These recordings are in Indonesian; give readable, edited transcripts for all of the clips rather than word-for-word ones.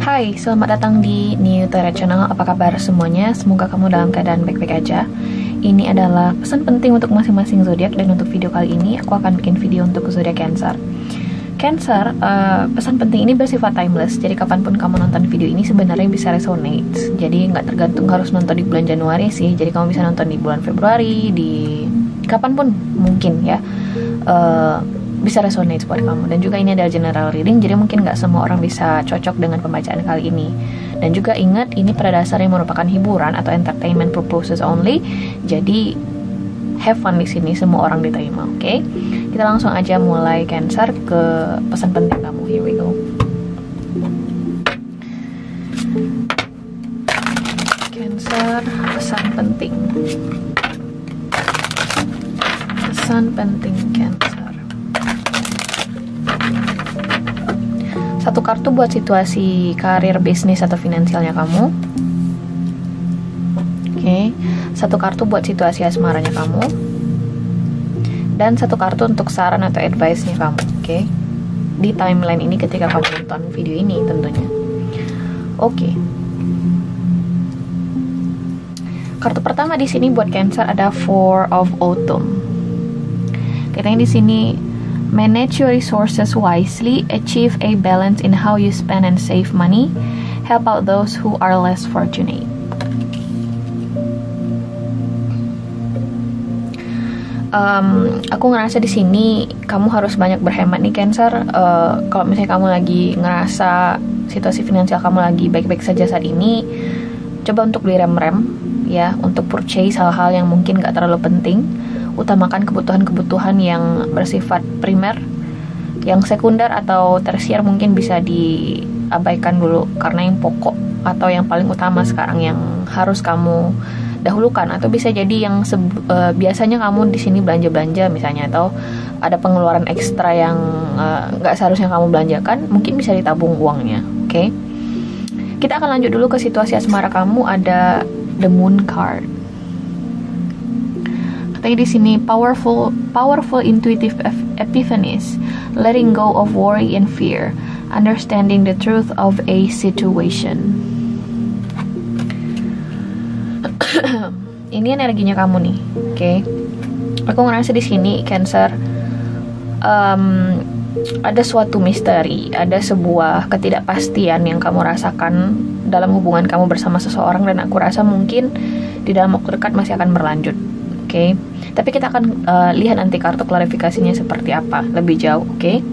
Hai, selamat datang di New Tera Channel. Apa kabar semuanya? Semoga kamu dalam keadaan baik-baik aja. Ini adalah pesan penting untuk masing-masing zodiak, dan untuk video kali ini aku akan bikin video untuk zodiak Cancer. Cancer, pesan penting ini bersifat timeless. Jadi kapanpun kamu nonton video ini sebenarnya bisa resonate. Jadi nggak tergantung harus nonton di bulan Januari sih. Jadi kamu bisa nonton di bulan Februari, di kapanpun mungkin ya. Bisa resonate buat kamu. Dan juga ini adalah general reading, jadi mungkin nggak semua orang bisa cocok dengan pembacaan kali ini. Dan juga ingat, ini pada dasarnya merupakan hiburan atau entertainment purposes only. Jadi have fun di sini, semua orang diterima. Oke? Kita langsung aja mulai Cancer ke pesan penting kamu. Here we go. Cancer, pesan penting. Pesan penting Cancer. Satu kartu buat situasi karir, bisnis, atau finansialnya kamu. Oke. Satu kartu buat situasi asmaranya kamu. Dan satu kartu untuk saran atau advice-nya kamu. Oke. Di timeline ini ketika kamu nonton video ini tentunya. Oke. Kartu pertama di sini buat Cancer ada Four of Autumn. Katanya di sini, manage your resources wisely, achieve a balance in how you spend and save money, help out those who are less fortunate. Aku ngerasa di sini kamu harus banyak berhemat nih Cancer. Kalau misalnya kamu lagi ngerasa situasi finansial kamu lagi baik-baik saja saat ini, coba untuk direm-rem ya, untuk purchase hal-hal yang mungkin gak terlalu penting. Utamakan kebutuhan-kebutuhan yang bersifat primer. Yang sekunder atau tersier mungkin bisa diabaikan dulu, karena yang pokok atau yang paling utama sekarang yang harus kamu dahulukan. Atau bisa jadi yang biasanya kamu di sini belanja-belanja misalnya, atau ada pengeluaran ekstra yang nggak seharusnya kamu belanjakan, mungkin bisa ditabung uangnya. Oke? Kita akan lanjut dulu ke situasi asmara kamu. Ada The Moon card. Tapi di sini powerful intuitive epiphanies, letting go of worry and fear, understanding the truth of a situation. Ini energinya kamu nih, oke? Aku ngerasa di sini Cancer, ada suatu misteri, ada sebuah ketidakpastian yang kamu rasakan dalam hubungan kamu bersama seseorang, dan aku rasa mungkin di dalam waktu dekat masih akan berlanjut. Oke, tapi kita akan lihat nanti kartu klarifikasinya seperti apa lebih jauh. Oke,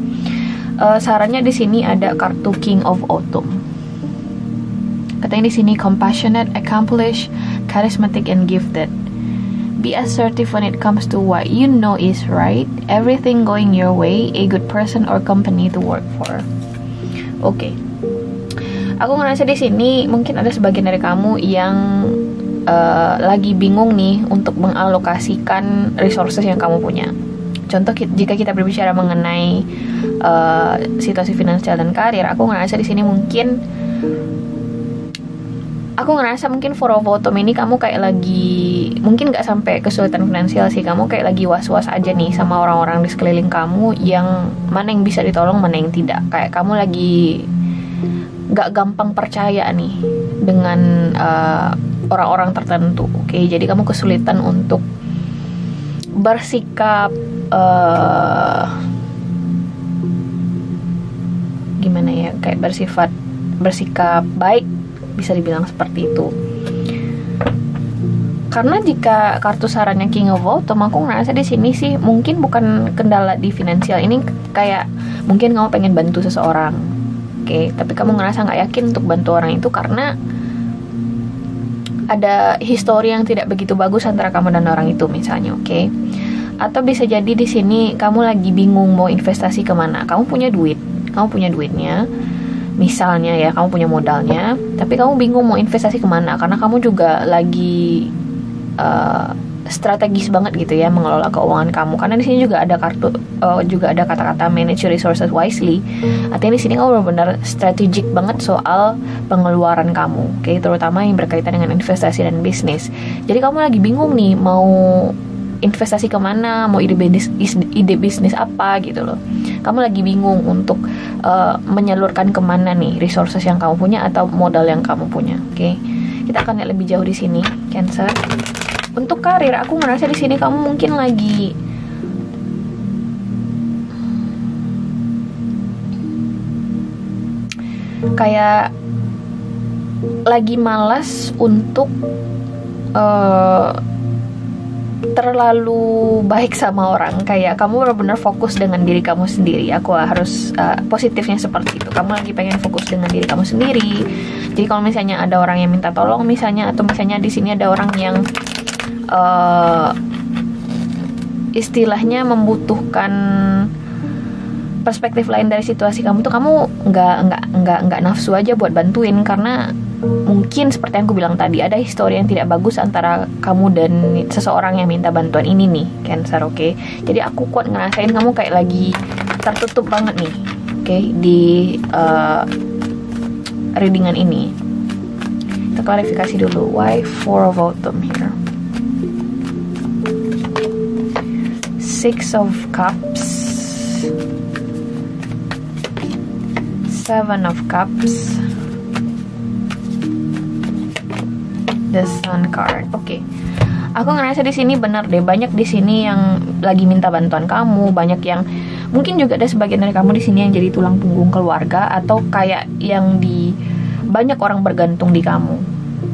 sarannya di sini ada kartu King of Autumn. Katanya di sini compassionate, accomplished, charismatic, and gifted. Be assertive when it comes to what you know is right. Everything going your way. A good person or company to work for. Oke. Aku ngerasa di sini mungkin ada sebagian dari kamu yang lagi bingung nih untuk mengalokasikan resources yang kamu punya. Contoh, jika kita berbicara mengenai situasi finansial dan karir, aku ngerasa di sini mungkin Four of Autumn ini kamu kayak lagi, mungkin nggak sampai kesulitan finansial sih, kamu kayak lagi was-was aja nih sama orang-orang di sekeliling kamu, yang mana yang bisa ditolong, mana yang tidak. Kayak kamu lagi nggak gampang percaya nih dengan orang-orang tertentu. Oke, jadi kamu kesulitan untuk bersikap gimana ya, kayak bersikap baik, bisa dibilang seperti itu. Karena jika kartu sarannya King of Autumn, aku ngerasa di sini sih mungkin bukan kendala di finansial, ini kayak mungkin kamu pengen bantu seseorang, oke, tapi kamu ngerasa nggak yakin untuk bantu orang itu karena ada histori yang tidak begitu bagus antara kamu dan orang itu misalnya, oke? Atau bisa jadi di sini kamu lagi bingung mau investasi kemana. Kamu punya duitnya, misalnya ya, kamu punya modalnya, tapi kamu bingung mau investasi kemana karena kamu juga lagi strategis banget gitu ya mengelola keuangan kamu. Karena di sini juga ada kartu, juga ada kata-kata manage your resources wisely. Artinya di sini kamu benar-benar strategik banget soal pengeluaran kamu, oke? Terutama yang berkaitan dengan investasi dan bisnis. Jadi kamu lagi bingung nih mau investasi kemana, mau ide bisnis apa gitu loh. Kamu lagi bingung untuk menyalurkan kemana nih resources yang kamu punya atau modal yang kamu punya. Oke, kita akan lihat lebih jauh di sini, Cancer. Untuk karir, aku ngerasa di sini kamu mungkin lagi kayak lagi malas untuk terlalu baik sama orang. Kayak kamu benar-benar fokus dengan diri kamu sendiri. Aku harus positifnya seperti itu. Kamu lagi pengen fokus dengan diri kamu sendiri. Jadi kalau misalnya ada orang yang minta tolong misalnya, atau misalnya di sini ada orang yang istilahnya membutuhkan perspektif lain dari situasi kamu tuh, kamu nggak nafsu aja buat bantuin, karena mungkin seperti yang aku bilang tadi, ada histori yang tidak bagus antara kamu dan seseorang yang minta bantuan ini nih, Cancer. Oke, jadi aku kuat ngerasain kamu kayak lagi tertutup banget nih, oke, di readingan ini. Kita klarifikasi dulu. Why Four of Autumn here? Six of Cups, Seven of Cups, The Sun card. Oke. Aku ngerasa di sini benar deh, banyak di sini yang lagi minta bantuan kamu, banyak yang mungkin juga ada sebagian dari kamu di sini yang jadi tulang punggung keluarga, atau kayak yang banyak orang bergantung di kamu.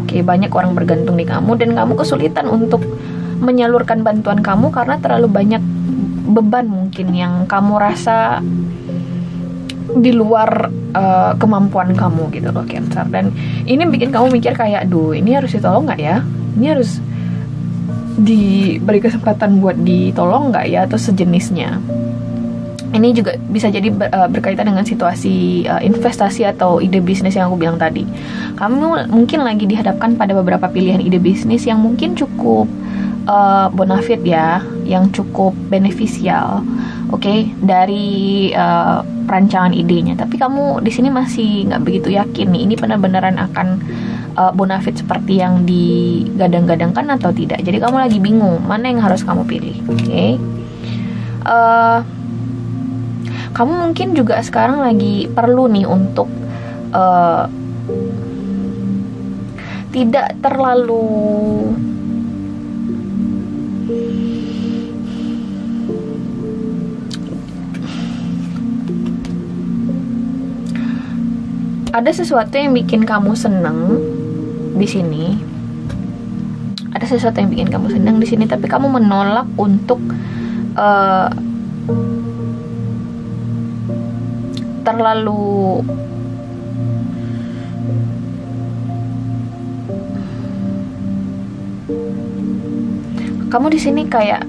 Oke, banyak orang bergantung di kamu dan kamu kesulitan untuk menyalurkan bantuan kamu karena terlalu banyak beban mungkin yang kamu rasa di luar kemampuan kamu gitu loh, Cancer. Dan ini bikin kamu mikir kayak, duh, ini harus ditolong nggak ya? Ini harus diberi kesempatan buat ditolong nggak ya, atau sejenisnya. Ini juga bisa jadi berkaitan dengan situasi investasi atau ide bisnis yang aku bilang tadi. Kamu mungkin lagi dihadapkan pada beberapa pilihan ide bisnis yang mungkin cukup bonafit ya, yang cukup beneficial, oke, dari perancangan idenya. Tapi kamu di sini masih nggak begitu yakin nih, ini benar-benaran akan bonafit seperti yang digadang-gadangkan atau tidak. Jadi kamu lagi bingung mana yang harus kamu pilih, oke. Kamu mungkin juga sekarang lagi perlu nih untuk tidak terlalu ada sesuatu yang bikin kamu seneng di sini. Ada sesuatu yang bikin kamu seneng di sini, tapi kamu menolak untuk terlalu kamu di sini kayak,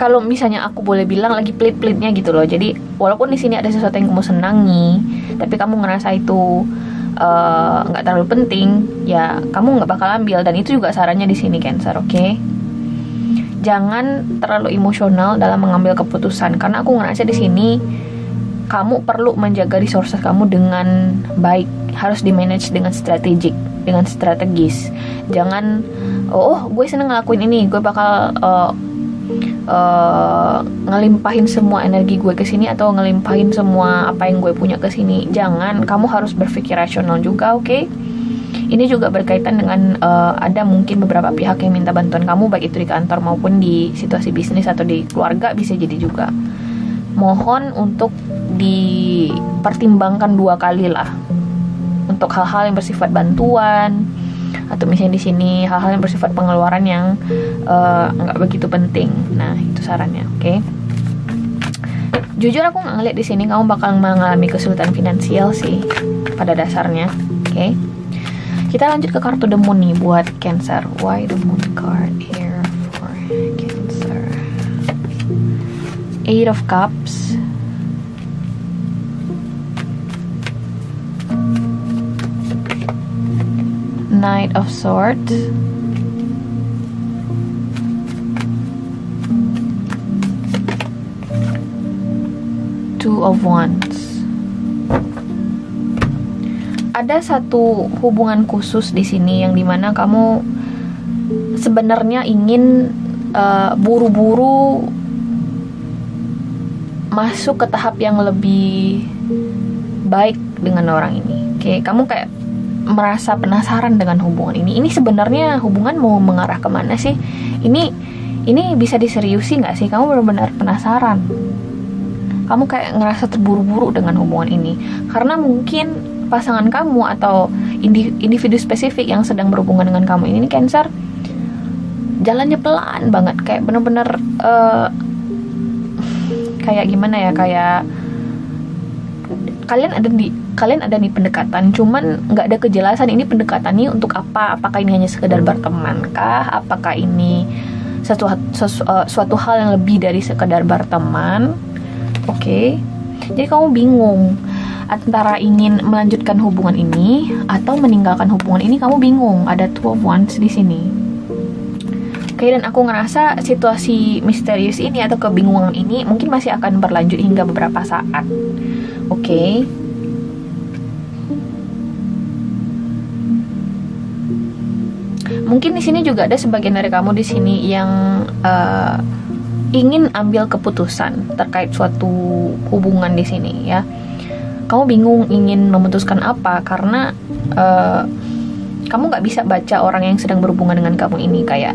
kalau misalnya aku boleh bilang, lagi pelit-pelitnya gitu loh. Jadi walaupun di sini ada sesuatu yang kamu senangi, tapi kamu ngerasa itu nggak terlalu penting, ya kamu nggak bakal ambil. Dan itu juga sarannya di sini, Cancer, oke? Jangan terlalu emosional dalam mengambil keputusan, karena aku ngerasa di sini kamu perlu menjaga resources kamu dengan baik, harus di-manage dengan strategis. Jangan, gue seneng ngelakuin ini, gue bakal ngelimpahin semua energi gue ke sini, atau ngelimpahin semua apa yang gue punya ke sini. Jangan, kamu harus berpikir rasional juga, oke? Ini juga berkaitan dengan ada mungkin beberapa pihak yang minta bantuan kamu, baik itu di kantor maupun di situasi bisnis atau di keluarga, bisa jadi juga. Mohon untuk dipertimbangkan 2 kali lah untuk hal-hal yang bersifat bantuan, atau misalnya di sini hal-hal yang bersifat pengeluaran yang nggak begitu penting. Nah, itu sarannya, oke? Jujur aku nggak ngeliat di sini kamu bakal mengalami kesulitan finansial sih pada dasarnya, oke? Kita lanjut ke kartu The Moon nih buat Cancer. Why the Moon card here for Cancer? Eight of Cups, Knight of Swords, Two of Wands. Ada satu hubungan khusus di sini yang dimana kamu sebenarnya ingin buru-buru masuk ke tahap yang lebih baik dengan orang ini. Oke, kamu kayak merasa penasaran dengan hubungan ini. Ini sebenarnya hubungan mau mengarah kemana sih? Ini bisa diseriusi nggak sih? Kamu benar-benar penasaran. Kamu kayak ngerasa terburu-buru dengan hubungan ini karena mungkin pasangan kamu atau individu spesifik yang sedang berhubungan dengan kamu ini Cancer, jalannya pelan banget, kayak benar-benar kayak gimana ya, kayak kalian ada nih pendekatan, cuman nggak ada kejelasan ini pendekatannya untuk apa. Apakah ini hanya sekedar berteman kah? Apakah ini suatu hal yang lebih dari sekedar berteman? Oke. Jadi kamu bingung antara ingin melanjutkan hubungan ini atau meninggalkan hubungan ini. Kamu bingung. Ada two of wands di sini. Oke, dan aku ngerasa situasi misterius ini atau kebingungan ini mungkin masih akan berlanjut hingga beberapa saat. Oke. Mungkin di sini juga ada sebagian dari kamu di sini yang ingin ambil keputusan terkait suatu hubungan di sini ya. Kamu bingung ingin memutuskan apa karena kamu nggak bisa baca orang yang sedang berhubungan dengan kamu ini, kayak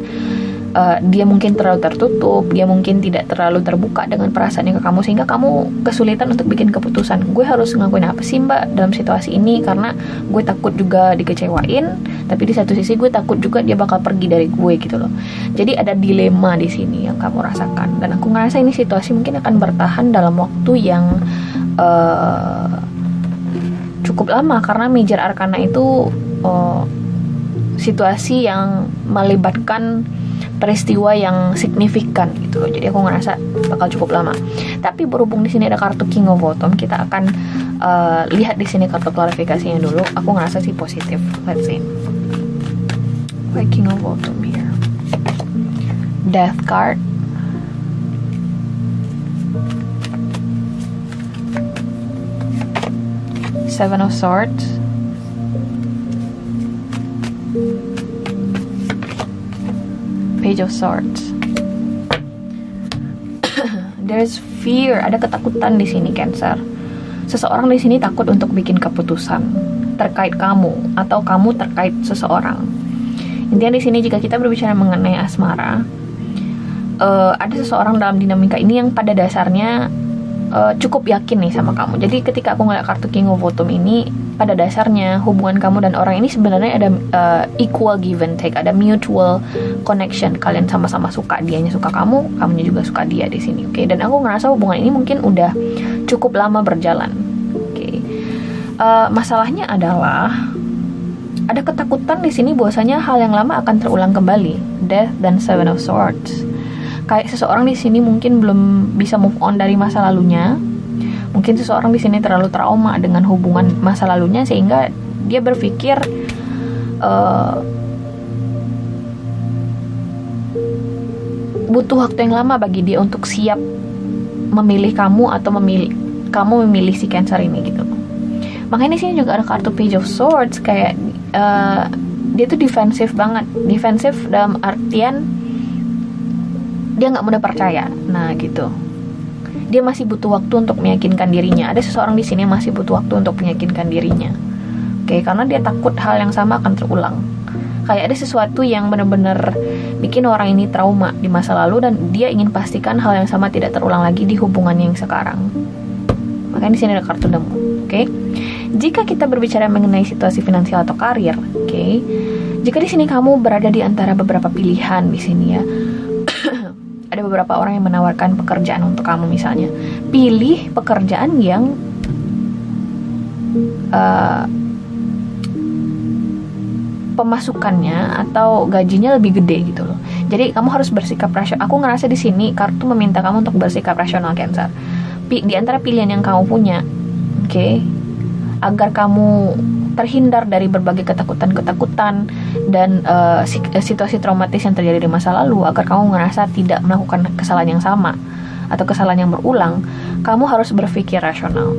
dia mungkin terlalu tertutup, dia mungkin tidak terlalu terbuka dengan perasaannya ke kamu, sehingga kamu kesulitan untuk bikin keputusan. Gue harus ngakuin apa sih mbak dalam situasi ini, karena gue takut juga dikecewain, tapi di satu sisi gue takut juga dia bakal pergi dari gue gitu loh. Jadi ada dilema di sini yang kamu rasakan, dan aku ngerasa ini situasi mungkin akan bertahan dalam waktu yang cukup lama, karena Major Arcana itu situasi yang melibatkan peristiwa yang signifikan gitu loh. Jadi aku ngerasa bakal cukup lama. Tapi berhubung di sini ada kartu King of Autumn, kita akan lihat di sini kartu klarifikasinya dulu. Aku ngerasa sih positif. Let's see. Why King of Autumn here? Death card. Seven of Swords. Page of Swords. There's fear, ada ketakutan di sini Cancer. Seseorang di sini takut untuk bikin keputusan terkait kamu atau kamu terkait seseorang. Intinya di sini jika kita berbicara mengenai asmara, ada seseorang dalam dinamika ini yang pada dasarnya cukup yakin nih sama kamu. Jadi ketika aku ngeliat kartu King of Autumn ini, pada dasarnya hubungan kamu dan orang ini sebenarnya ada equal give and take, ada mutual connection. Kalian sama-sama suka, dianya suka kamu, kamunya juga suka dia di sini. Oke, dan aku ngerasa hubungan ini mungkin udah cukup lama berjalan. Oke. Masalahnya adalah ada ketakutan di sini bahwasanya hal yang lama akan terulang kembali. Death dan Seven of Swords. Kayak seseorang di sini mungkin belum bisa move on dari masa lalunya. Mungkin seseorang di sini terlalu trauma dengan hubungan masa lalunya sehingga dia berpikir butuh waktu yang lama bagi dia untuk siap memilih kamu atau kamu memilih si Cancer ini gitu. Makanya di sini juga ada kartu Page of Swords, kayak dia tuh defensif banget. Defensif dalam artian dia nggak mudah percaya. Nah gitu. Dia masih butuh waktu untuk meyakinkan dirinya. Ada seseorang di sini yang masih butuh waktu untuk meyakinkan dirinya. Oke, karena dia takut hal yang sama akan terulang. Kayak ada sesuatu yang benar-benar bikin orang ini trauma di masa lalu dan dia ingin pastikan hal yang sama tidak terulang lagi di hubungannya yang sekarang. Makanya di sini ada kartu The Moon. Oke. Jika kita berbicara mengenai situasi finansial atau karir, oke. Jika di sini kamu berada di antara beberapa pilihan di sini ya. Ada beberapa orang yang menawarkan pekerjaan untuk kamu misalnya. Pilih pekerjaan yang pemasukannya atau gajinya lebih gede gitu loh. Jadi kamu harus bersikap rasional. Aku ngerasa di sini kartu meminta kamu untuk bersikap rasional Cancer. Di antara pilihan yang kamu punya, oke, agar kamu terhindar dari berbagai ketakutan-ketakutan dan situasi traumatis yang terjadi di masa lalu, agar kamu ngerasa tidak melakukan kesalahan yang sama atau kesalahan yang berulang, kamu harus berpikir rasional.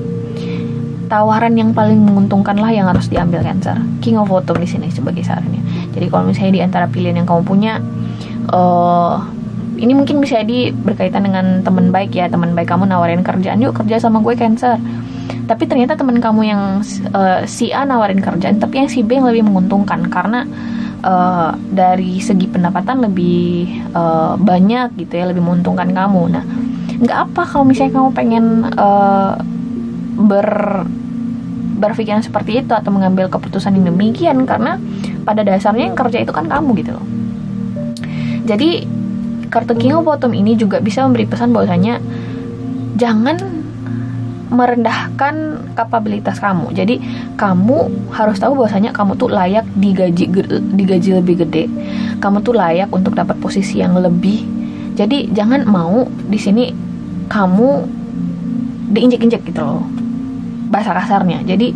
tawaran yang paling menguntungkan lah yang harus diambil Cancer. King of Autumn di sini sebagai sarannya. Jadi kalau misalnya di antara pilihan yang kamu punya, ini mungkin bisa berkaitan dengan teman baik ya. Teman baik kamu nawarin kerjaan, yuk kerja sama gue Cancer. Tapi ternyata teman kamu yang si A nawarin kerjaan, tapi yang si B yang lebih menguntungkan karena dari segi pendapatan lebih banyak gitu ya, lebih menguntungkan kamu. Nah, nggak apa kalau misalnya kamu pengen berpikiran seperti itu atau mengambil keputusan yang demikian, karena pada dasarnya yang kerja itu kan kamu gitu loh. Jadi kartu King of Autumn ini juga bisa memberi pesan bahwasanya jangan merendahkan kapabilitas kamu. Jadi kamu harus tahu bahwasanya kamu tuh layak digaji lebih gede. Kamu tuh layak untuk dapat posisi yang lebih. Jadi jangan mau di sini kamu diinjek-injek gitu loh, bahasa kasarnya. Jadi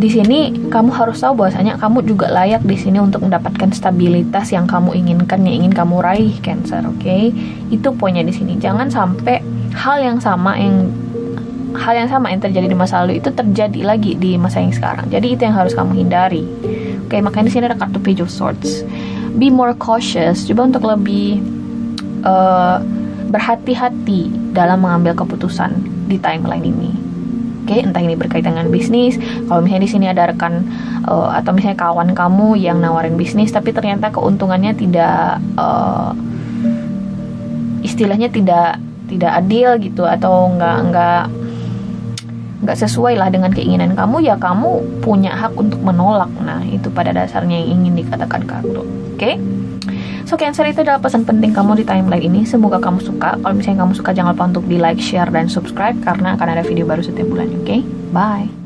di sini kamu harus tahu bahwasanya kamu juga layak di sini untuk mendapatkan stabilitas yang kamu inginkan, yang ingin kamu raih Cancer, oke? Itu poinnya di sini. Jangan sampai hal yang sama yang terjadi di masa lalu itu terjadi lagi di masa yang sekarang. Jadi itu yang harus kamu hindari. Oke, makanya di sini ada kartu Page of Swords. Be more cautious. Coba untuk lebih berhati-hati dalam mengambil keputusan di timeline ini. Oke, entah ini berkaitan dengan bisnis. Kalau misalnya di sini ada rekan atau misalnya kawan kamu yang nawarin bisnis, tapi ternyata keuntungannya tidak istilahnya tidak adil gitu, atau nggak sesuai lah dengan keinginan kamu, ya kamu punya hak untuk menolak. Nah, itu pada dasarnya yang ingin dikatakan kartu. Oke? So Cancer, itu adalah pesan penting kamu di timeline ini. Semoga kamu suka. Kalau misalnya kamu suka, jangan lupa untuk di like, share, dan subscribe karena akan ada video baru setiap bulan. Oke? Bye.